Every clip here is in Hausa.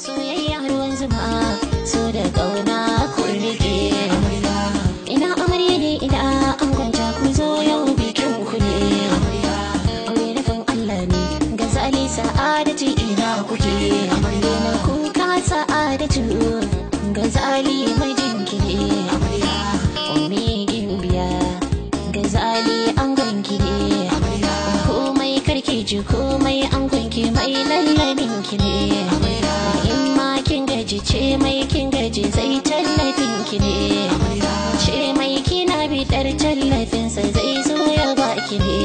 soyayya ruwan zuma so da kauna ku rike ina amarya ne ina an kwanta ku zo yau bikin ku ne aure nufin Allah ne ga zali sa'adatu ina kuke na kuka sa'adatu ga zali mijinki ne umi gimbiya ga zali an ganki ne komai karki ji komai an gwanki mai lallabin ki ne in ma kin gaji ce mai kin gaji zai tallafin ki ne ce mai kina bidar tallafinsa zai zo ya baki ne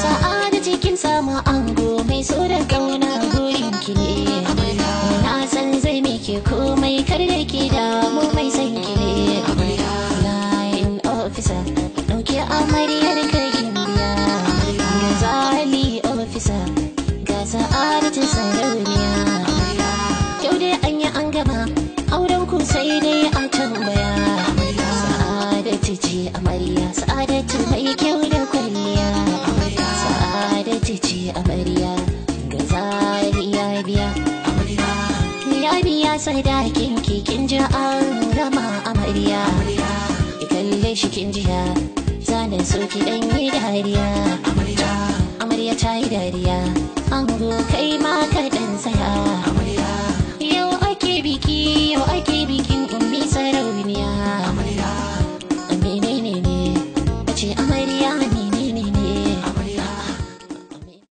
sa'ada cikin samu ango mai so da kauna gurin ki ne na san zai miki komai kar da ki damu mai san ki ne line officer dauke amaryar karkin biya ga zali officer ga sa'adatu sarauniya yau dai an yi an gama auren ku sai dai a tambaya sa'adatu ce amarya sa'adatu mai kyau da kwalliya sa'adatu ce amarya ga zali ya biya sadakin kin ji an gama amarya ki kalle shi kin jiya zanen so ki dan yi dariya amarya ta yi dariya ango kai ma ka dan saya